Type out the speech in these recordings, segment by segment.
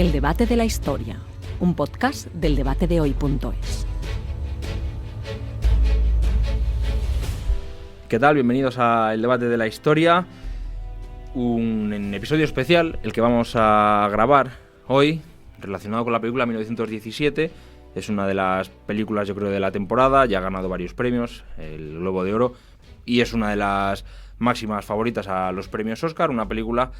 El debate de la historia, un podcast del debatedehoy.es. ¿Qué tal? Bienvenidos a El debate de la historia, un episodio especial, el que vamos a grabar hoy, relacionado con la película 1917. Es una de las películas, yo creo, de la temporada, ya ha ganado varios premios, el Globo de Oro, y es una de las máximas favoritas a los premios Oscar, una película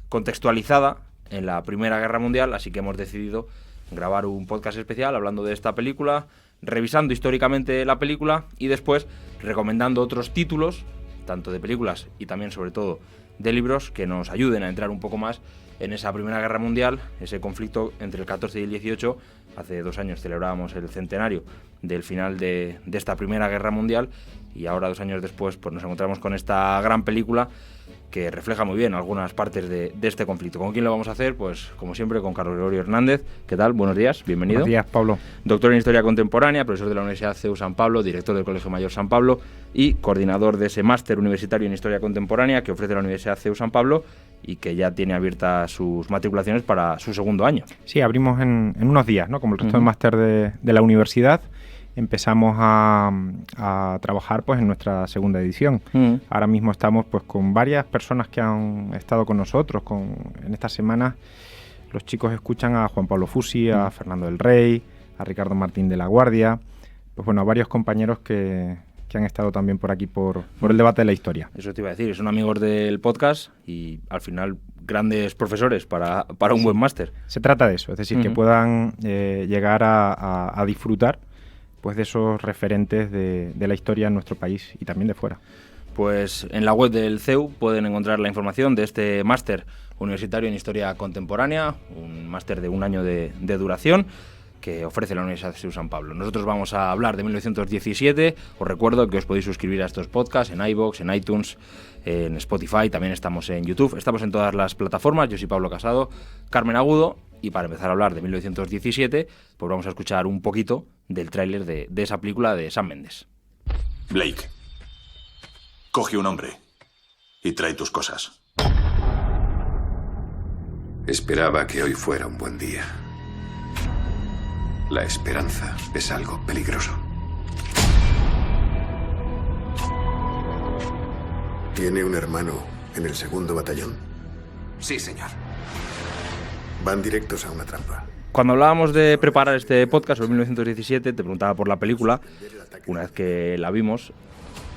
contextualizada en la Primera Guerra Mundial, así que hemos decidido grabar un podcast especial hablando de esta película, revisando históricamente la película y después recomendando otros títulos, tanto de películas y también, sobre todo, de libros que nos ayuden a entrar un poco más en esa Primera Guerra Mundial, ese conflicto entre el 14 y el 18. Hace 2 años celebrábamos el centenario del final de esta Primera Guerra Mundial y ahora, 2 años después, pues nos encontramos con esta gran película que refleja muy bien algunas partes de este conflicto. ¿Con quién lo vamos a hacer? Pues, como siempre, con Carlos Gregorio Hernández. ¿Qué tal? Buenos días, bienvenido. Buenos días, Pablo. Doctor en Historia Contemporánea, profesor de la Universidad CEU San Pablo, director del Colegio Mayor San Pablo y coordinador de ese máster universitario en Historia Contemporánea que ofrece la Universidad CEU San Pablo y que ya tiene abiertas sus matriculaciones para su segundo año. Sí, abrimos en unos días, ¿no? Como el resto del máster de la universidad. Empezamos a trabajar pues en nuestra segunda edición. Ahora mismo estamos pues con varias personas que han estado con nosotros. En estas semanas los chicos escuchan a Juan Pablo Fusi, a Fernando del Rey, a Ricardo Martín de la Guardia, pues bueno, a varios compañeros que han estado también por aquí por el debate de la historia. Eso te iba a decir, son amigos del podcast y al final grandes profesores para un buen máster. Se trata de eso, es decir, que puedan llegar a disfrutar pues de esos referentes de la historia en nuestro país y también de fuera. Pues en la web del CEU pueden encontrar la información de este máster universitario en Historia Contemporánea, un máster de 1 año de duración que ofrece la Universidad CEU San Pablo. Nosotros vamos a hablar de 1917. Os recuerdo que os podéis suscribir a estos podcasts en iVoox, en iTunes, en Spotify, también estamos en YouTube, estamos en todas las plataformas. Yo soy Pablo Casado, Carmen Agudo, y para empezar a hablar de 1917, pues vamos a escuchar un poquito del tráiler de esa película de Sam Mendes. Blake, coge un hombre y trae tus cosas. Esperaba que hoy fuera un buen día. La esperanza es algo peligroso. ¿Tiene un hermano en el 2º batallón? Sí, señor. Van directos a una trampa. Cuando hablábamos de preparar este podcast sobre 1917, te preguntaba por la película, una vez que la vimos,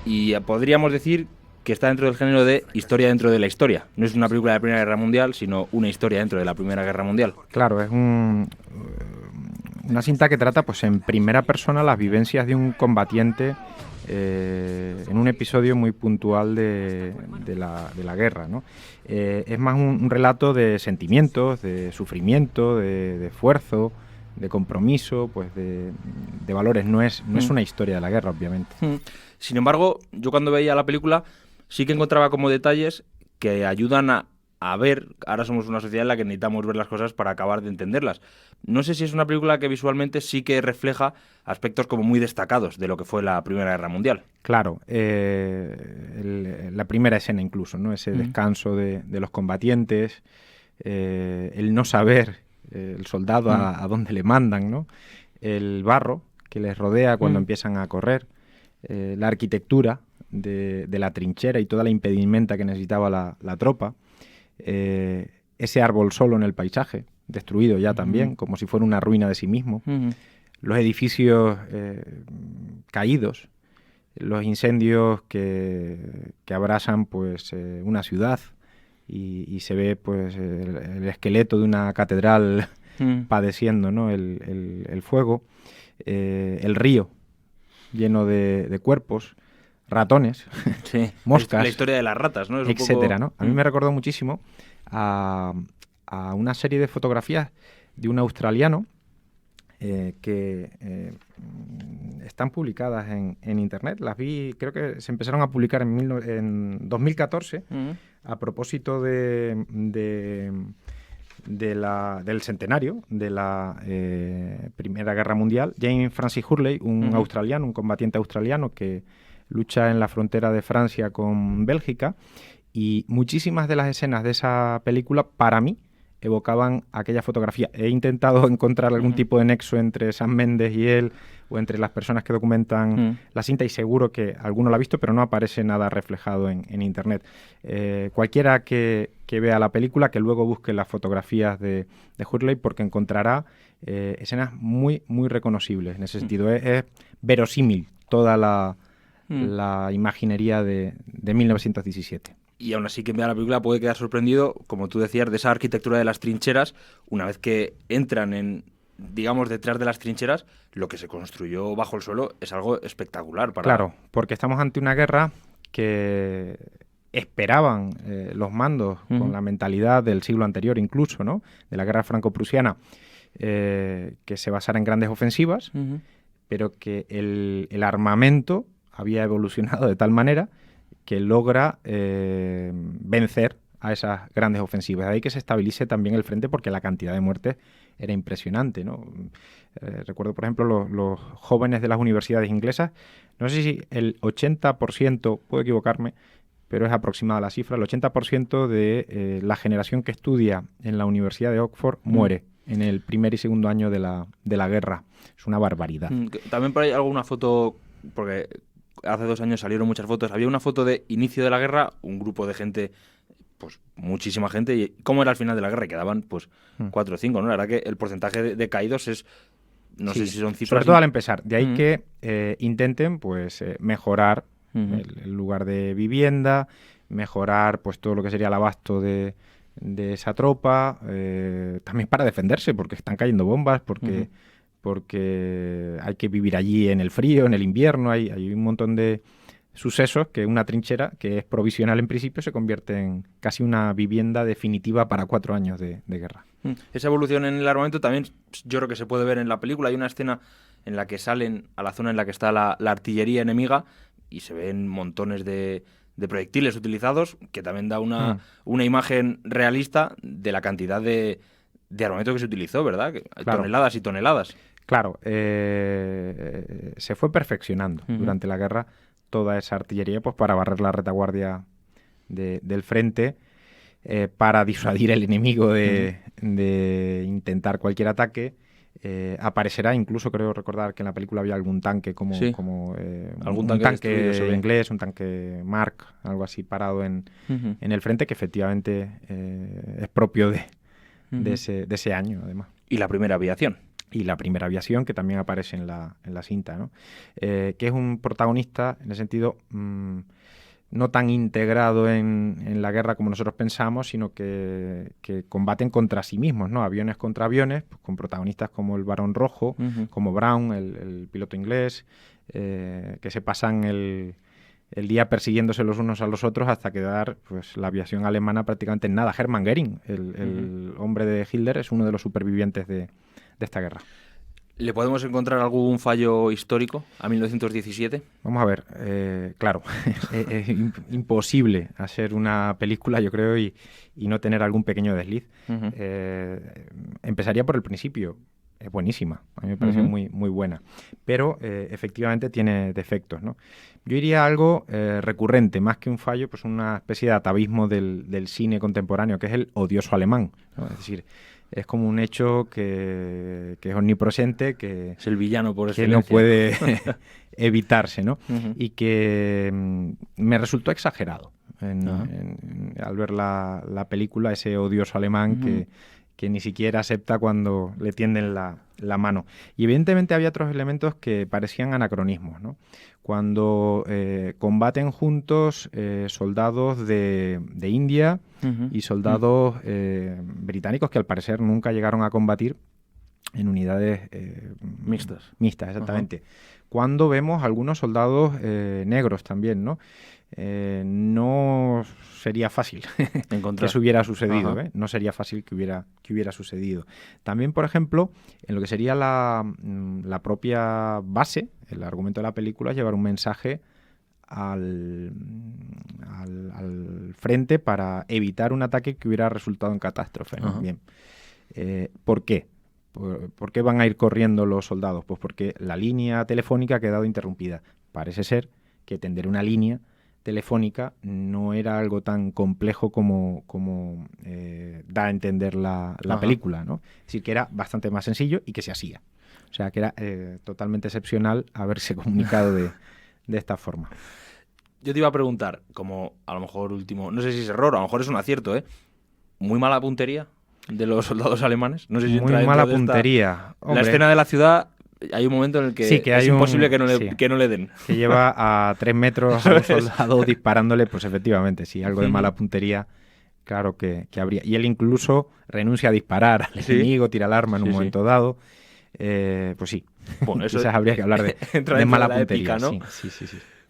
y podríamos decir que está dentro del género de historia dentro de la historia. No es una película de la Primera Guerra Mundial, sino una historia dentro de la Primera Guerra Mundial. Claro, es una cinta que trata pues en primera persona las vivencias de un combatiente en un episodio muy puntual de la guerra, ¿no? Es más un relato de sentimientos, de sufrimiento, de esfuerzo, de compromiso, pues de valores. No es una historia de la guerra, obviamente. Sin embargo, yo cuando veía la película sí que encontraba como detalles que ayudan a ver. Ahora somos una sociedad en la que necesitamos ver las cosas para acabar de entenderlas. No sé si es una película que visualmente sí que refleja aspectos como muy destacados de lo que fue la Primera Guerra Mundial. Claro, la primera escena incluso, ¿no? Ese descanso de los combatientes, el no saber, el soldado a dónde le mandan, ¿no? El barro que les rodea cuando empiezan a correr, la arquitectura de la trinchera y toda la impedimenta que necesitaba la tropa, ese árbol solo en el paisaje, destruido ya también, como si fuera una ruina de sí mismo, los edificios caídos, los incendios que abrasan pues una ciudad y se ve pues el esqueleto de una catedral padeciendo, ¿no? el fuego, el río lleno de cuerpos, ratones, sí, moscas, la historia de las ratas, ¿no? Es etcétera, un poco... ¿no? A mí me recordó muchísimo a una serie de fotografías de un australiano que están publicadas en internet. Las vi, creo que se empezaron a publicar en 2014 a propósito del centenario de la Primera Guerra Mundial. James Francis Hurley, un australiano, un combatiente australiano que lucha en la frontera de Francia con Bélgica, y muchísimas de las escenas de esa película, para mí, evocaban aquella fotografía. He intentado encontrar algún tipo de nexo entre Sam Mendes y él, o entre las personas que documentan la cinta, y seguro que alguno lo ha visto, pero no aparece nada reflejado en Internet. Cualquiera que vea la película, que luego busque las fotografías de Hurley, porque encontrará escenas muy, muy reconocibles en ese sentido. Es verosímil toda la imaginería de 1917. Y aún así, quien vea la película puede quedar sorprendido, como tú decías, de esa arquitectura de las trincheras. Una vez que entran digamos, detrás de las trincheras, lo que se construyó bajo el suelo es algo espectacular. Claro, porque estamos ante una guerra que esperaban los mandos con la mentalidad del siglo anterior incluso, ¿no? De la guerra franco-prusiana, que se basara en grandes ofensivas, pero que el armamento había evolucionado de tal manera que logra vencer a esas grandes ofensivas. De ahí que se estabilice también el frente, porque la cantidad de muertes era impresionante, ¿no? Recuerdo, por ejemplo, los jóvenes de las universidades inglesas, no sé si el 80%, puedo equivocarme, pero es aproximada la cifra, el 80% de la generación que estudia en la Universidad de Oxford muere en el primer y segundo año de la guerra. Es una barbaridad. También por ahí alguna foto, porque hace 2 años salieron muchas fotos, había una foto de inicio de la guerra, un grupo de gente, pues muchísima gente, y cómo era al final de la guerra, y quedaban pues 4 o 5, ¿no? La verdad que el porcentaje de caídos es, no sé si son cifras... Sobre todo al empezar, de ahí que intenten pues mejorar el lugar de vivienda, mejorar pues todo lo que sería el abasto de esa tropa, también para defenderse, porque están cayendo bombas, porque hay que vivir allí en el frío, en el invierno, hay un montón de sucesos que una trinchera, que es provisional en principio, se convierte en casi una vivienda definitiva para 4 años de guerra. Esa evolución en el armamento también yo creo que se puede ver en la película. Hay una escena en la que salen a la zona en la que está la artillería enemiga y se ven montones de proyectiles utilizados, que también da una imagen realista de la cantidad de armamento que se utilizó, ¿verdad? Claro. Toneladas y toneladas. Claro, se fue perfeccionando durante la guerra toda esa artillería, pues para barrer la retaguardia del frente, para disuadir al enemigo de intentar cualquier ataque. Aparecerá, incluso creo recordar que en la película había algún tanque algún tanque inglés, un tanque Mark, algo así parado en el frente, que efectivamente es propio de ese año, además. Y la primera aviación. Y la primera aviación, que también aparece en la cinta, ¿no? Que es un protagonista, en el sentido, no tan integrado en la guerra como nosotros pensamos, sino que combaten contra sí mismos, ¿no? Aviones contra aviones, pues, con protagonistas como el Barón Rojo, como Brown, el piloto inglés, que se pasan el día persiguiéndose los unos a los otros hasta quedar pues la aviación alemana prácticamente en nada. Hermann Göring, el hombre de Hitler, es uno de los supervivientes de esta guerra. ¿Le podemos encontrar algún fallo histórico a 1917? Vamos a ver, claro, es imposible hacer una película, yo creo, y no tener algún pequeño desliz. Empezaría por el principio. Es buenísima, a mí me parece muy, muy buena, pero efectivamente tiene defectos, ¿no? Yo diría algo recurrente, más que un fallo, pues una especie de atavismo del cine contemporáneo, que es el odioso alemán, ¿no? Es decir, es como un hecho que es omnipresente, que es el villano por excelencia, que no puede evitarse, ¿no? Y que me resultó exagerado al ver la película, ese odioso alemán que ni siquiera acepta cuando le tienden la mano. Y evidentemente había otros elementos que parecían anacronismos, ¿no? Cuando combaten juntos soldados de India y soldados británicos, que al parecer nunca llegaron a combatir en unidades mixtas. Mixtas, exactamente. Cuando vemos algunos soldados negros también, ¿no? No sería fácil que eso hubiera sucedido, no sería fácil que hubiera sucedido. También, por ejemplo, en lo que sería la propia base, el argumento de la película, es llevar un mensaje al frente para evitar un ataque que hubiera resultado en catástrofe, ¿no? Bien. ¿Por qué? ¿Por qué van a ir corriendo los soldados? Pues porque la línea telefónica ha quedado interrumpida. Parece ser que tender una línea telefónica no era algo tan complejo como da a entender la película, ¿no? Es decir, que era bastante más sencillo y que se hacía. O sea, que era totalmente excepcional haberse comunicado de esta forma. Yo te iba a preguntar, como a lo mejor último, no sé si es error, a lo mejor es un acierto, muy mala puntería de los soldados alemanes. No sé si muy mala puntería. La escena de la ciudad, hay un momento en el que sí, que es imposible que no le den. Que lleva a 3 metros a un soldado disparándole, pues efectivamente, sí, algo de mala puntería, claro que habría. Y él incluso renuncia a disparar al enemigo, tira el arma en un momento dado. Pues sí, bueno, eso quizás habría que hablar de mala puntería. Épica, ¿no? Sí.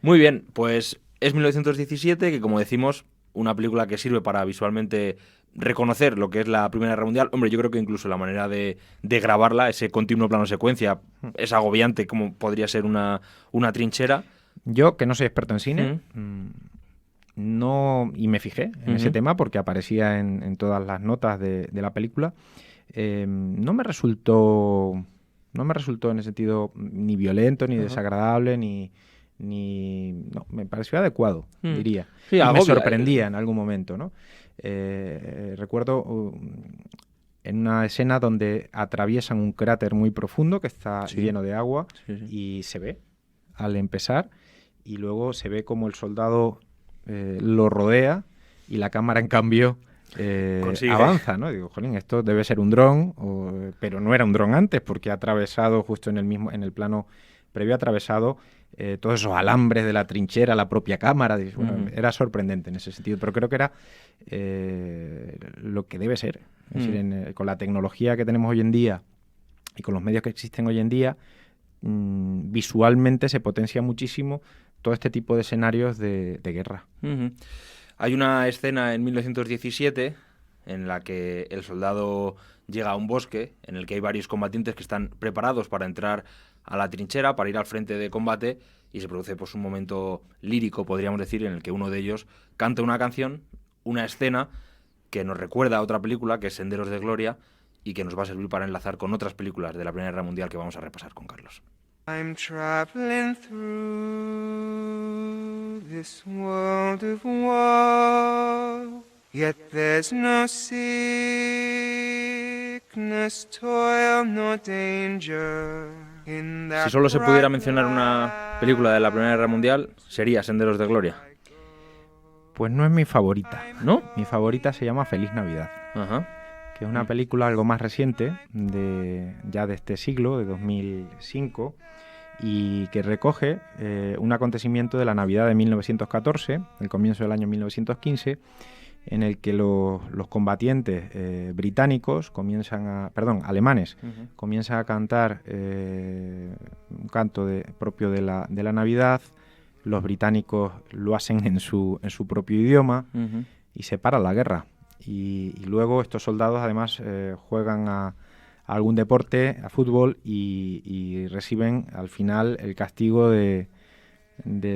Muy bien, pues es 1917, que como decimos, una película que sirve para visualmente reconocer lo que es la Primera Guerra Mundial. Hombre, yo creo que incluso la manera de grabarla, ese continuo plano secuencia, es agobiante como podría ser una trinchera. Yo, que no soy experto en cine, no, y me fijé en ese tema porque aparecía en todas las notas de la película, no me resultó en ese sentido ni violento, ni desagradable, no, me pareció adecuado, diría. Sí, y me sorprendía en algún momento, ¿no? Recuerdo en una escena donde atraviesan un cráter muy profundo que está lleno de agua y se ve al empezar, y luego se ve como el soldado lo rodea y la cámara, en cambio, avanza, ¿no? Digo, jolín, esto debe ser un dron, pero no era un dron antes, porque ha atravesado justo en el plano previo, ha atravesado todos esos alambres de la trinchera, la propia cámara. Bueno, era sorprendente en ese sentido, pero creo que era lo que debe ser. Es decir, con la tecnología que tenemos hoy en día y con los medios que existen hoy en día, visualmente se potencia muchísimo todo este tipo de escenarios de guerra. Hay una escena en 1917 en la que el soldado llega a un bosque en el que hay varios combatientes que están preparados para entrar a la trinchera, para ir al frente de combate, y se produce pues un momento lírico, podríamos decir, en el que uno de ellos canta una canción, una escena que nos recuerda a otra película, que es Senderos de Gloria, y que nos va a servir para enlazar con otras películas de la Primera Guerra Mundial que vamos a repasar con Carlos. I'm traveling through this world of woe, yet there's no sickness, toil, no danger. Si solo se pudiera mencionar una película de la Primera Guerra Mundial, sería Senderos de Gloria. Pues no es mi favorita, ¿no? Mi favorita se llama Feliz Navidad, que es una película algo más reciente, ya de este siglo, de 2005, y que recoge un acontecimiento de la Navidad de 1914, el comienzo del año 1915, en el que los combatientes británicos alemanes, comienzan a cantar un canto propio de la Navidad. Los británicos lo hacen en su propio idioma y se para la guerra. Y luego estos soldados además juegan a algún deporte, a fútbol, y reciben al final el castigo de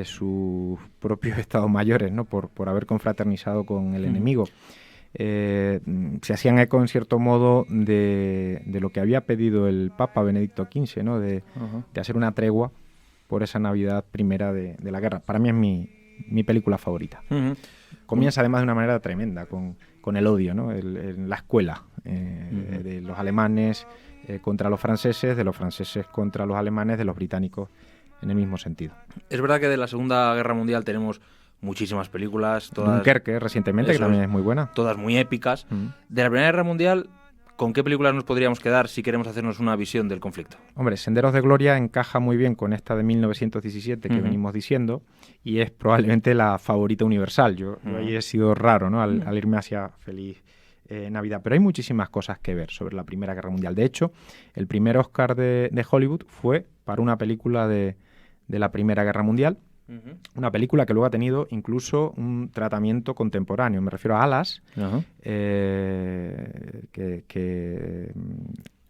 sus propios estados mayores, ¿no? por haber confraternizado con el enemigo. Se hacían eco, en cierto modo, de lo que había pedido el Papa Benedicto XV, ¿no? de hacer una tregua por esa Navidad primera de la guerra. Para mí es mi película favorita. Comienza además de una manera tremenda, con el odio, ¿no? En la escuela de los alemanes contra los franceses, de los franceses contra los alemanes, de los británicos en el mismo sentido. Es verdad que de la Segunda Guerra Mundial tenemos muchísimas películas, todas... Dunkerque, recientemente, que también es muy buena. Todas muy épicas. De la Primera Guerra Mundial, ¿con qué películas nos podríamos quedar si queremos hacernos una visión del conflicto? Hombre, Senderos de Gloria encaja muy bien con esta de 1917 que venimos diciendo, y es probablemente la favorita universal. Yo ahí he sido raro, ¿no? al irme hacia Feliz Navidad. Pero hay muchísimas cosas que ver sobre la Primera Guerra Mundial. De hecho, el primer Oscar de Hollywood fue para una película de la Primera Guerra Mundial, una película que luego ha tenido incluso un tratamiento contemporáneo. Me refiero a Alas, que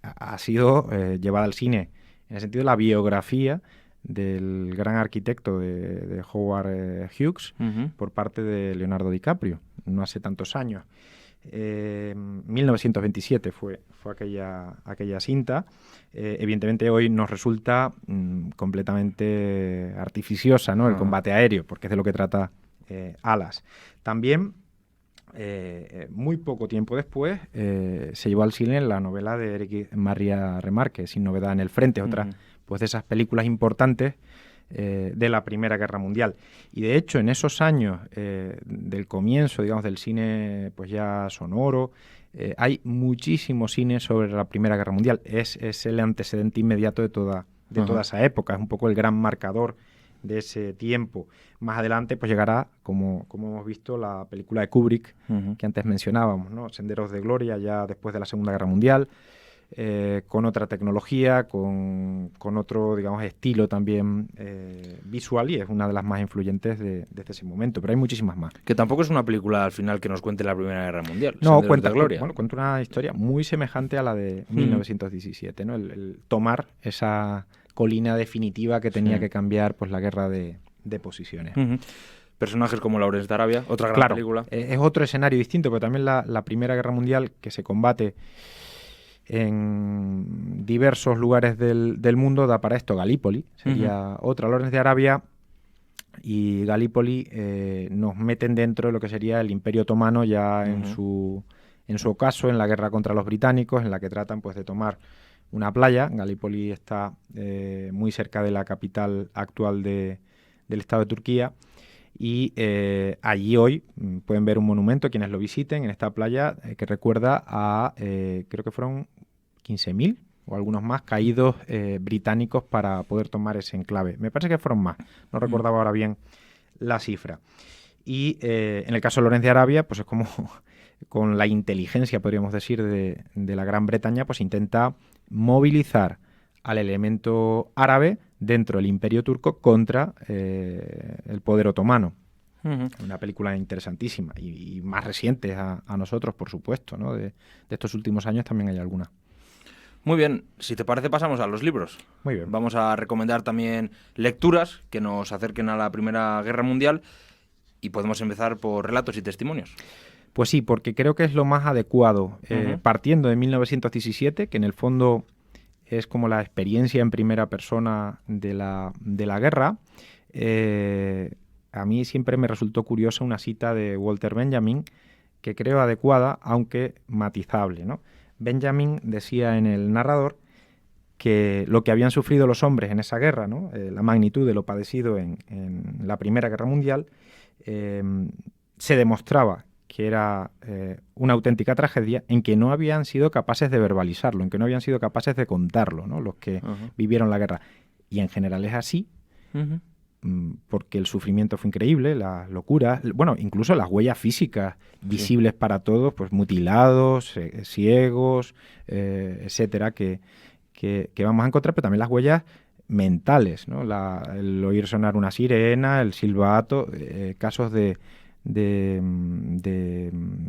ha sido llevada al cine en el sentido de la biografía del gran arquitecto de Howard Hughes por parte de Leonardo DiCaprio, no hace tantos años. 1927 fue aquella cinta. Evidentemente hoy nos resulta completamente artificiosa, ¿no? El combate aéreo, porque es de lo que trata alas. También, muy poco tiempo después, se llevó al cine la novela de Eric Maria Remarque, Sin novedad en el frente, otra pues, de esas películas importantes de la Primera Guerra Mundial. Y de hecho, en esos años del comienzo, digamos, del cine pues ya sonoro, hay muchísimo cine sobre la Primera Guerra Mundial. Es el antecedente inmediato de toda esa época, es un poco el gran marcador de ese tiempo. Más adelante pues llegará, como hemos visto, la película de Kubrick, que antes mencionábamos, ¿no? Senderos de Gloria, ya después de la Segunda Guerra Mundial, con otra tecnología, con otro, digamos, estilo también visual, y es una de las más influyentes desde ese momento, pero hay muchísimas más. Que tampoco es una película al final que nos cuente la Primera Guerra Mundial. No, cuenta Gloria. Cuenta una historia muy semejante a la de 1917, ¿no? El tomar esa colina definitiva que tenía que cambiar pues la guerra de posiciones. Personajes como Lawrence de Arabia, otra gran película. Es otro escenario distinto, pero también la Primera Guerra Mundial, que se combate en diversos lugares del mundo, da para esto. Galípoli sería otra. Lawrence de Arabia y Galípoli nos meten dentro de lo que sería el Imperio Otomano ya en su ocaso, en la guerra contra los británicos, en la que tratan pues de tomar una playa. Galípoli está muy cerca de la capital actual del Estado de Turquía, y allí hoy pueden ver un monumento, quienes lo visiten, en esta playa, que recuerda a, creo que fueron 15.000 o algunos más caídos británicos para poder tomar ese enclave. Me parece que fueron más, no recordaba ahora bien la cifra. Y en el caso de Lawrence de Arabia, pues es como con la inteligencia, podríamos decir, de la Gran Bretaña, pues intenta movilizar al elemento árabe dentro del Imperio Turco contra el poder otomano. Una película interesantísima y más reciente a nosotros, por supuesto, ¿no? De estos últimos años también hay alguna. Muy bien, si te parece pasamos a los libros. Muy bien. Vamos a recomendar también lecturas que nos acerquen a la Primera Guerra Mundial, y podemos empezar por relatos y testimonios. Pues sí, porque creo que es lo más adecuado, partiendo de 1917, que en el fondo es como la experiencia en primera persona de la guerra. A mí siempre me resultó curiosa una cita de Walter Benjamin, que creo adecuada, aunque matizable, ¿no? Benjamin decía en el narrador que lo que habían sufrido los hombres en esa guerra, ¿no? La magnitud de lo padecido en la Primera Guerra Mundial, se demostraba que era una auténtica tragedia, en que no habían sido capaces de verbalizarlo, en que no habían sido capaces de contarlo, ¿no? Los que vivieron la guerra. Y en general es así, porque el sufrimiento fue increíble, las locuras, bueno, incluso las huellas físicas visibles para todos, pues mutilados, ciegos, etcétera, que vamos a encontrar, pero también las huellas mentales, ¿no? El oír sonar una sirena, el silbato, casos de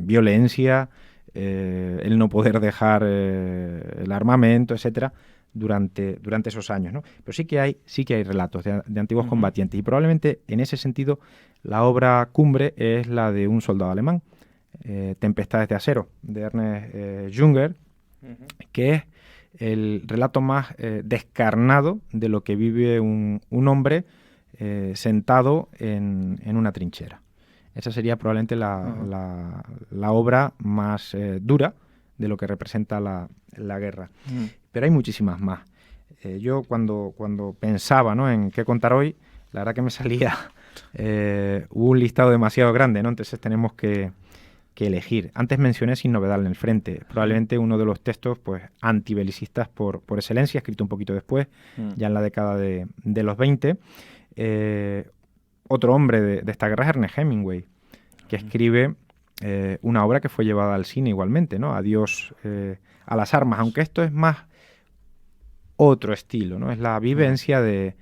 violencia, el no poder dejar el armamento, etcétera, durante esos años, ¿no? Pero sí que hay relatos de antiguos combatientes, y probablemente en ese sentido la obra cumbre es la de un soldado alemán, Tempestades de acero, de Ernest Junger, que es el relato más descarnado de lo que vive un hombre sentado en una trinchera. Esa sería probablemente la obra más dura de lo que representa la guerra. Pero hay muchísimas más. Yo cuando pensaba, ¿no?, en qué contar hoy, la verdad que me salía un listado demasiado grande, ¿no? Entonces tenemos que elegir. Antes mencioné Sin novedad en el frente, probablemente uno de los textos pues antibelicistas por excelencia, escrito un poquito después, ya en la década de los 20. Otro hombre de esta guerra es Ernest Hemingway, que escribe una obra que fue llevada al cine igualmente, ¿no? Adiós a las armas, aunque esto es más otro estilo, ¿no? Es la vivencia de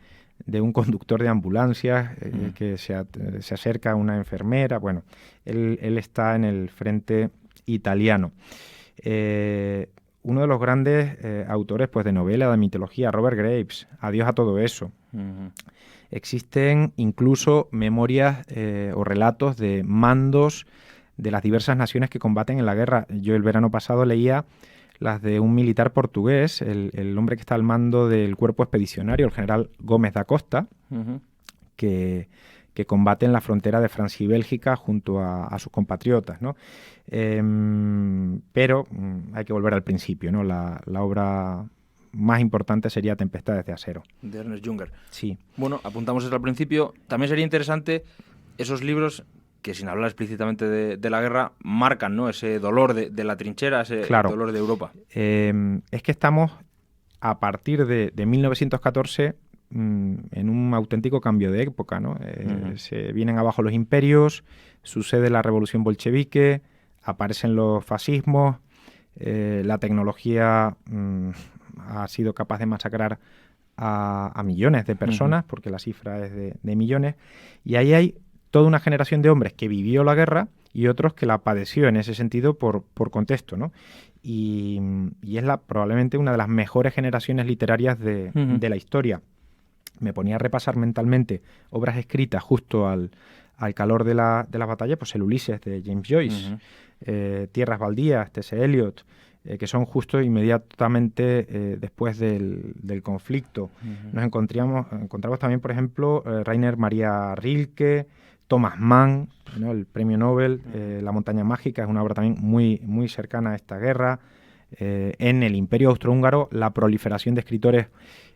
un conductor de ambulancias que se acerca a una enfermera. Bueno, él está en el frente italiano. Uno de los grandes autores pues, de novela, de mitología, Robert Graves, Adiós a todo eso. Existen incluso memorias o relatos de mandos de las diversas naciones que combaten en la guerra. Yo el verano pasado leía las de un militar portugués, el hombre que está al mando del cuerpo expedicionario, el general Gómez da Costa, que que combate en la frontera de Francia y Bélgica junto a sus compatriotas, ¿no? Pero hay que volver al principio, ¿no? La obra más importante sería Tempestades de acero. De Ernest Junger. Sí. Bueno, apuntamos eso al principio. También sería interesante esos libros que, sin hablar explícitamente de la guerra, marcan, ¿no?, ese dolor de la trinchera, ese dolor de Europa. Es que estamos, a partir de 1914, en un auténtico cambio de época, ¿no? Se vienen abajo los imperios, sucede la revolución bolchevique, aparecen los fascismos, la tecnología ha sido capaz de masacrar a millones de personas, porque la cifra es de millones, y ahí hay toda una generación de hombres que vivió la guerra y otros que la padeció en ese sentido por contexto, ¿no? Y es probablemente una de las mejores generaciones literarias de la historia. Me ponía a repasar mentalmente obras escritas justo al calor de la batalla, pues el Ulises de James Joyce, Tierras baldías, T.S. Eliot, que son justo inmediatamente después del conflicto. Nos encontramos también, por ejemplo, Rainer Maria Rilke, Thomas Mann, ¿no?, el premio Nobel, La montaña mágica, es una obra también muy, muy cercana a esta guerra. En el Imperio Austrohúngaro, la proliferación de escritores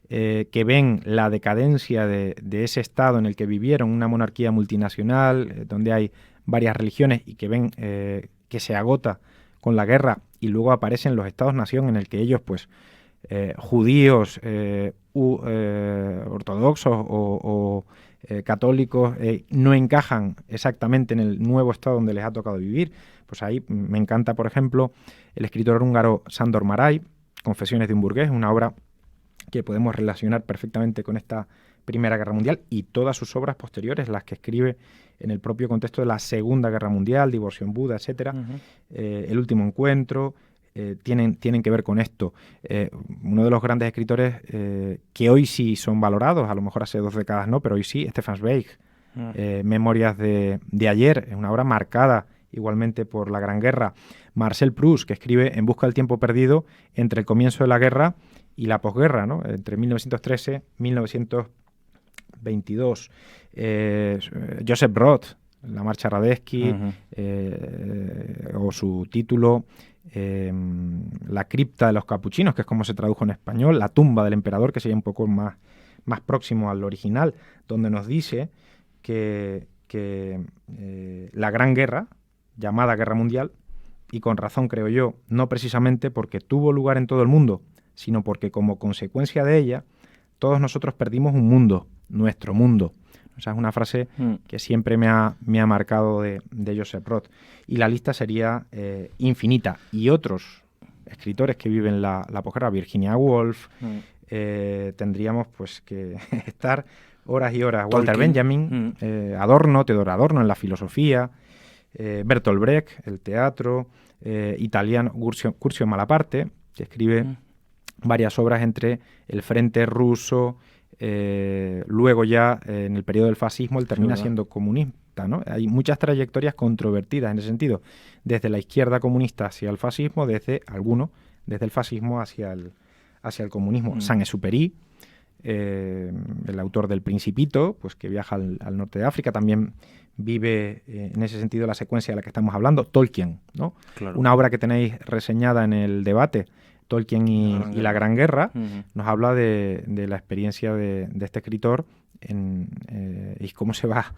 que ven la decadencia de ese estado en el que vivieron, una monarquía multinacional, donde hay varias religiones, y que ven que se agota con la guerra, y luego aparecen los estados-nación en el que ellos, pues, judíos, ortodoxos o católicos, no encajan exactamente en el nuevo estado donde les ha tocado vivir. Pues ahí me encanta, por ejemplo, el escritor húngaro Sándor Márai, Confesiones de un burgués, una obra que podemos relacionar perfectamente con esta Primera Guerra Mundial, y todas sus obras posteriores, las que escribe en el propio contexto de la Segunda Guerra Mundial, Divorcio en Buda, etcétera, El último encuentro, tienen que ver con esto. Uno de los grandes escritores que hoy sí son valorados, a lo mejor hace 2 décadas no, pero hoy sí, Stefan Zweig, Memorias de ayer, es una obra marcada igualmente por la Gran Guerra. Marcel Proust, que escribe En busca del tiempo perdido entre el comienzo de la guerra y la posguerra, ¿no?, entre 1913 y 1922. Joseph Roth, La marcha Radetzky, o su título La cripta de los capuchinos, que es como se tradujo en español, La tumba del emperador, que sería un poco más próximo al original, donde nos dice que la Gran Guerra, llamada Guerra Mundial, y con razón creo yo, no precisamente porque tuvo lugar en todo el mundo, sino porque como consecuencia de ella, todos nosotros perdimos un mundo, nuestro mundo. O sea, es una frase que siempre me ha marcado de Joseph Roth. Y la lista sería infinita. Y otros escritores que viven la posguerra, Virginia Woolf, tendríamos pues que estar horas y horas. Tolkien. Walter Benjamin, Adorno, Teodoro Adorno en la filosofía, Bertolt Brecht, el teatro, italiano Curzio Malaparte, que escribe varias obras entre el frente ruso, luego ya en el periodo del fascismo él termina siendo comunista, ¿no? Hay muchas trayectorias controvertidas en ese sentido, desde la izquierda comunista hacia el fascismo, desde el fascismo hacia el comunismo. Saint-Exupéry, el autor del Principito, pues que viaja al norte de África, también vive en ese sentido la secuencia de la que estamos hablando. Tolkien, ¿no? Claro. Una obra que tenéis reseñada en el debate, Tolkien y la Gran Guerra, nos habla de la experiencia de este escritor y cómo se va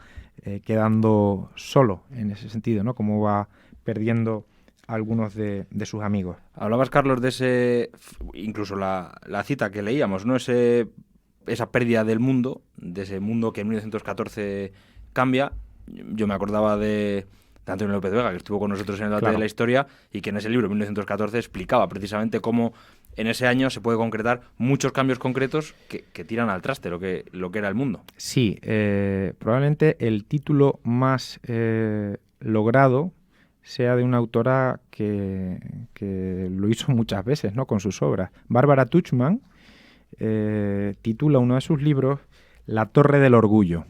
quedando solo en ese sentido, ¿no? Cómo va perdiendo a algunos de sus amigos. Hablabas, Carlos, de ese, incluso la cita que leíamos, ¿no? Esa pérdida del mundo, de ese mundo que en 1914 cambia. Yo me acordaba de Antonio López Vega, que estuvo con nosotros en el debate de la historia, y que en ese libro, 1914, explicaba precisamente cómo en ese año se puede concretar muchos cambios concretos que tiran al traste lo que era el mundo. Sí, probablemente el título más logrado sea de una autora que lo hizo muchas veces, ¿no?, con sus obras. Bárbara Tuchman titula uno de sus libros La Torre del Orgullo.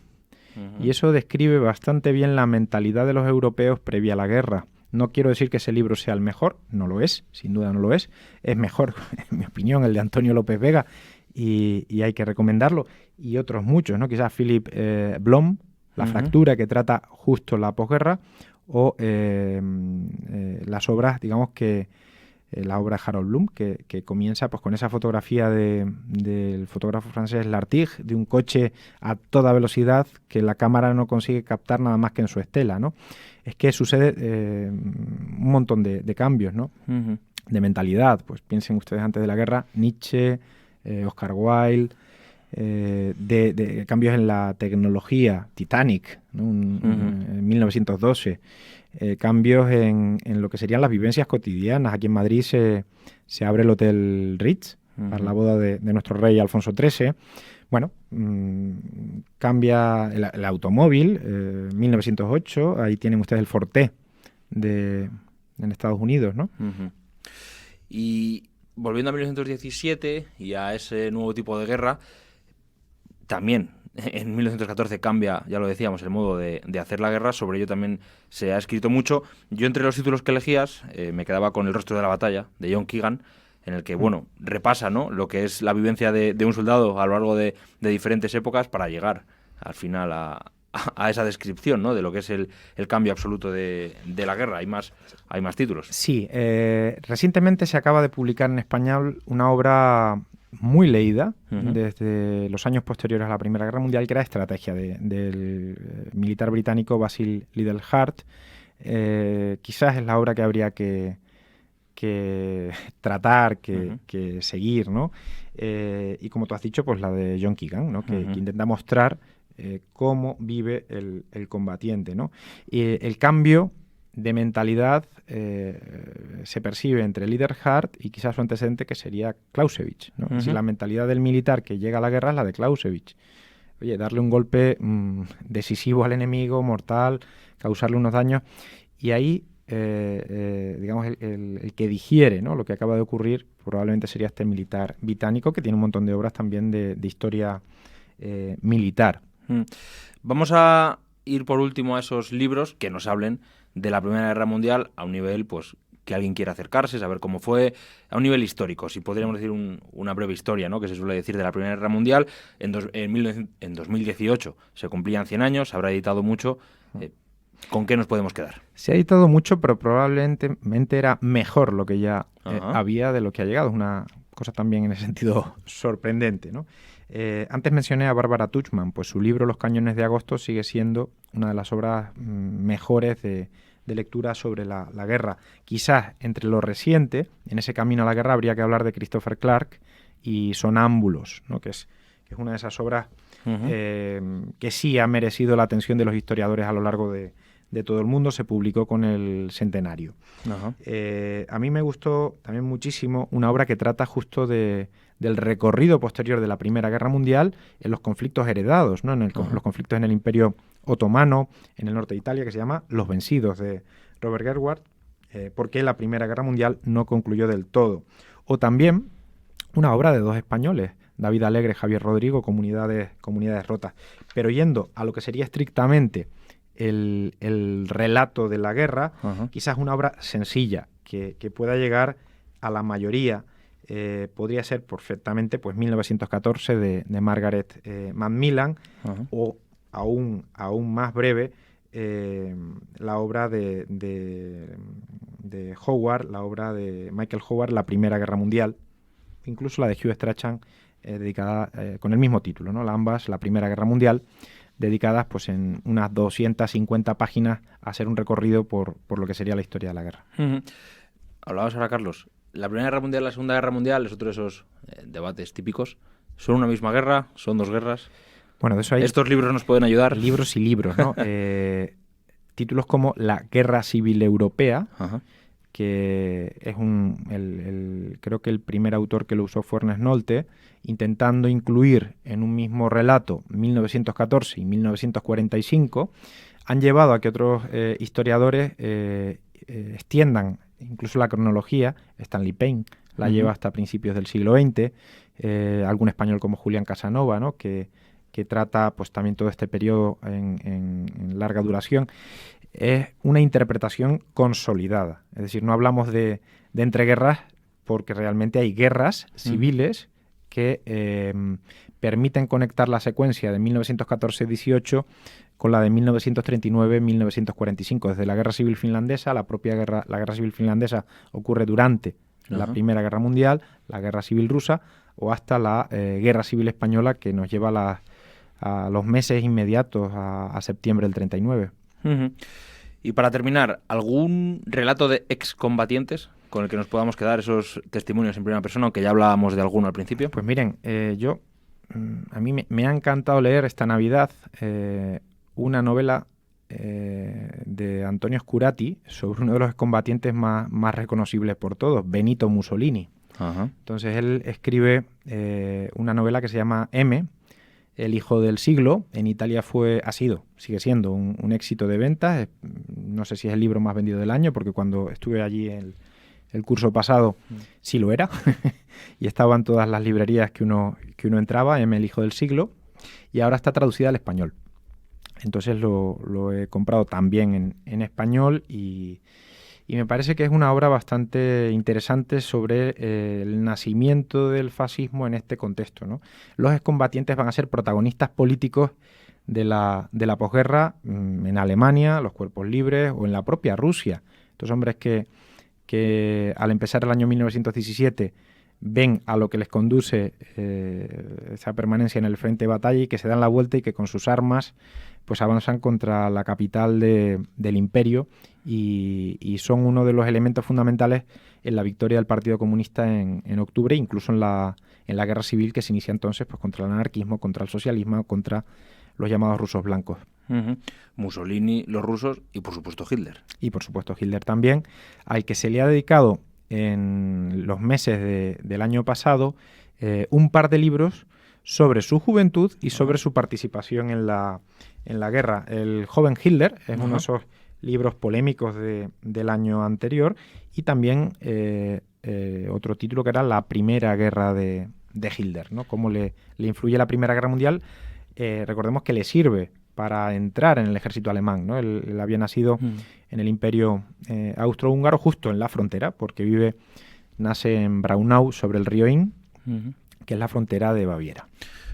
Y eso describe bastante bien la mentalidad de los europeos previa a la guerra. No quiero decir que ese libro sea el mejor, no lo es, sin duda no lo es. Es mejor, en mi opinión, el de Antonio López Vega, y hay que recomendarlo. Y otros muchos, ¿no? Quizás Philip Blom, La fractura, que trata justo la posguerra, o las obras, digamos que la obra de Harold Bloom, que comienza pues con esa fotografía del fotógrafo francés Lartigue, de un coche a toda velocidad que la cámara no consigue captar nada más que en su estela, ¿no? Es que sucede un montón de cambios, ¿no? De mentalidad. Pues piensen ustedes, antes de la guerra, Nietzsche, Oscar Wilde, de cambios en la tecnología, Titanic, ¿no? En 1912, cambios en lo que serían las vivencias cotidianas. Aquí en Madrid se abre el Hotel Ritz para la boda de nuestro rey Alfonso XIII. Bueno, cambia el automóvil, 1908, ahí tienen ustedes el Forte en Estados Unidos, ¿no? Y volviendo a 1917 y a ese nuevo tipo de guerra, también en 1914 cambia, ya lo decíamos, el modo de hacer la guerra. Sobre ello también se ha escrito mucho. Yo, entre los títulos que elegías, me quedaba con El rostro de la batalla, de John Keegan, en el que, bueno, repasa, ¿no?, lo que es la vivencia de un soldado a lo largo de diferentes épocas para llegar al final a esa descripción, ¿no?, de lo que es el cambio absoluto de la guerra. Hay más títulos. Sí, recientemente se acaba de publicar en español una obra muy leída desde los años posteriores a la Primera Guerra Mundial, que era Estrategia, del militar británico Basil Liddell Hart. Quizás es la obra que habría que tratar, que seguir, ¿no? Y como tú has dicho, pues la de John Keegan, ¿no? Que intenta mostrar cómo vive el combatiente, ¿no? El cambio de mentalidad se percibe entre Liddell Hart y quizás su antecedente, que sería Clausewitz, ¿no? Es decir, la mentalidad del militar que llega a la guerra es la de Clausewitz. Oye, darle un golpe decisivo al enemigo, mortal, causarle unos daños, y ahí digamos, el que digiere, ¿no?, lo que acaba de ocurrir probablemente sería este militar británico, que tiene un montón de obras también de historia militar. Vamos a ir por último a esos libros que nos hablen de la Primera Guerra Mundial a un nivel, pues, que alguien quiera acercarse, saber cómo fue, a un nivel histórico. Si podríamos decir una breve historia, ¿no?, que se suele decir de la Primera Guerra Mundial. En 2018 se cumplían 100 años, se habrá editado mucho. ¿Con qué nos podemos quedar? Se ha editado mucho, pero probablemente era mejor lo que ya había de lo que ha llegado. Es una cosa también en ese sentido sorprendente, ¿no? Antes mencioné a Barbara Tuchman, pues su libro Los cañones de agosto sigue siendo una de las obras mejores de lectura sobre la guerra. Quizás entre lo reciente, en ese camino a la guerra, habría que hablar de Christopher Clark y Sonámbulos, ¿no?, que es una de esas obras que sí ha merecido la atención de los historiadores a lo largo de todo el mundo. Se publicó con el centenario. A mí me gustó también muchísimo una obra que trata justo del recorrido posterior de la Primera Guerra Mundial en los conflictos heredados, ¿no?, los conflictos en el Imperio Otomano, en el norte de Italia, que se llama Los vencidos, de Robert Gerwart, por qué la Primera Guerra Mundial no concluyó del todo. O también una obra de dos españoles, David Alegre, Javier Rodrigo, Comunidades rotas. Pero yendo a lo que sería estrictamente el relato de la guerra, quizás una obra sencilla, que pueda llegar a la mayoría. Podría ser perfectamente, pues, 1914 de Margaret Macmillan, o aún más breve, la obra de Howard, la obra de Michael Howard, La Primera Guerra Mundial, incluso la de Hugh Strachan, dedicada con el mismo título, ¿no?, ambas, La Primera Guerra Mundial, dedicadas, pues, en unas 250 páginas a hacer un recorrido por lo que sería la historia de la guerra. Hablabas ahora, Carlos, la Primera Guerra Mundial, la Segunda Guerra Mundial, es otro de esos debates típicos. ¿Son una misma guerra? ¿Son dos guerras? Bueno, de eso hay... ¿Estos libros nos pueden ayudar? Libros y libros, ¿no? Títulos como La Guerra Civil Europea, que es creo que el primer autor que lo usó fue Ernest Nolte, intentando incluir en un mismo relato 1914 y 1945, han llevado a que otros historiadores extiendan incluso la cronología. Stanley Payne la lleva hasta principios del siglo XX, algún español como Julián Casanova, ¿no?, que trata, pues, también todo este periodo en larga duración. Es una interpretación consolidada, es decir, no hablamos de entreguerras, porque realmente hay guerras civiles que permiten conectar la secuencia de 1914-18 con la de 1939-1945. Desde la Guerra Civil Finlandesa, la Guerra Civil Finlandesa ocurre durante la Primera Guerra Mundial, la Guerra Civil Rusa, o hasta la Guerra Civil Española, que nos lleva a los meses inmediatos a septiembre del 39. Y para terminar, ¿algún relato de excombatientes con el que nos podamos quedar, esos testimonios en primera persona, aunque ya hablábamos de alguno al principio? Pues miren, a mí me ha encantado leer esta Navidad una novela de Antonio Scurati sobre uno de los combatientes más reconocibles por todos, Benito Mussolini. Ajá. Entonces él escribe una novela que se llama M, El hijo del siglo. En Italia sigue siendo un éxito de ventas. No sé si es el libro más vendido del año, porque cuando estuve allí el curso pasado sí lo era. Y estaba en todas las librerías que uno entraba, M, El hijo del siglo. Y ahora está traducida al español. Entonces lo he comprado también en español y me parece que es una obra bastante interesante sobre el nacimiento del fascismo en este contexto, ¿no? Los excombatientes van a ser protagonistas políticos de la posguerra en Alemania, los cuerpos libres o en la propia Rusia. Estos hombres que al empezar el año 1917 ven a lo que les conduce esa permanencia en el frente de batalla y que se dan la vuelta y que con sus armas pues avanzan contra la capital del imperio y son uno de los elementos fundamentales en la victoria del Partido Comunista en octubre, incluso en la guerra civil que se inicia entonces pues contra el anarquismo, contra el socialismo, contra los llamados rusos blancos. Mussolini, los rusos y por supuesto Hitler. Y por supuesto Hitler también, al que se le ha dedicado en los meses del año pasado un par de libros sobre su juventud y sobre su participación en la guerra. El joven Hitler es uno de esos libros polémicos del año anterior, y también otro título que era La primera guerra de Hitler, ¿no? Cómo le influye la Primera Guerra Mundial. Recordemos que le sirve para entrar en el ejército alemán, ¿no? Él había nacido en el Imperio austrohúngaro, justo en la frontera, porque nace en Braunau, sobre el río Inn, que es la frontera de Baviera.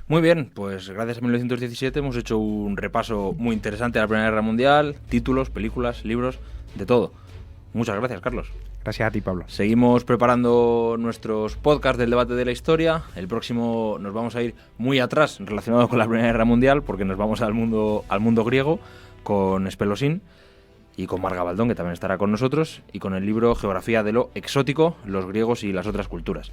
Muy bien, pues gracias a 1917 hemos hecho un repaso muy interesante de la Primera Guerra Mundial, títulos, películas, libros, de todo. Muchas gracias, Carlos. Gracias a ti, Pablo. Seguimos preparando nuestros podcasts del debate de la historia. El próximo nos vamos a ir muy atrás relacionado con la Primera Guerra Mundial, porque nos vamos al mundo griego con Spelosín y con Marga Baldón, que también estará con nosotros, y con el libro Geografía de lo exótico, los griegos y las otras culturas.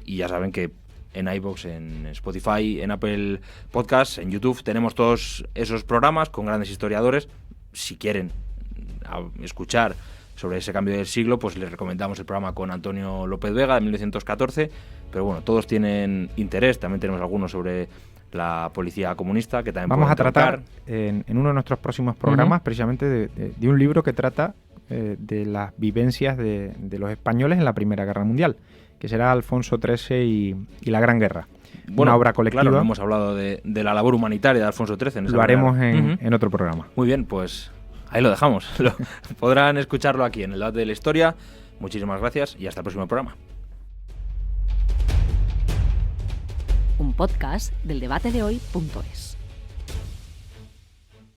Y ya saben que en iVoox, en Spotify, en Apple Podcasts, en YouTube tenemos todos esos programas con grandes historiadores. Si quieren escuchar sobre ese cambio del siglo, pues les recomendamos el programa con Antonio López Vega de 1914, pero bueno, todos tienen interés. También tenemos algunos sobre la policía comunista, que también vamos a tratar en uno de nuestros próximos programas precisamente de un libro que trata de las vivencias de los españoles en la Primera Guerra Mundial, que será Alfonso XIII y la Gran Guerra. Bueno, una obra colectiva. Claro, no hemos hablado de la labor humanitaria de Alfonso XIII. Lo haremos en otro programa. Muy bien, pues ahí lo dejamos. Podrán escucharlo aquí en el debate de la historia. Muchísimas gracias y hasta el próximo programa. Un podcast del debatedehoy.es.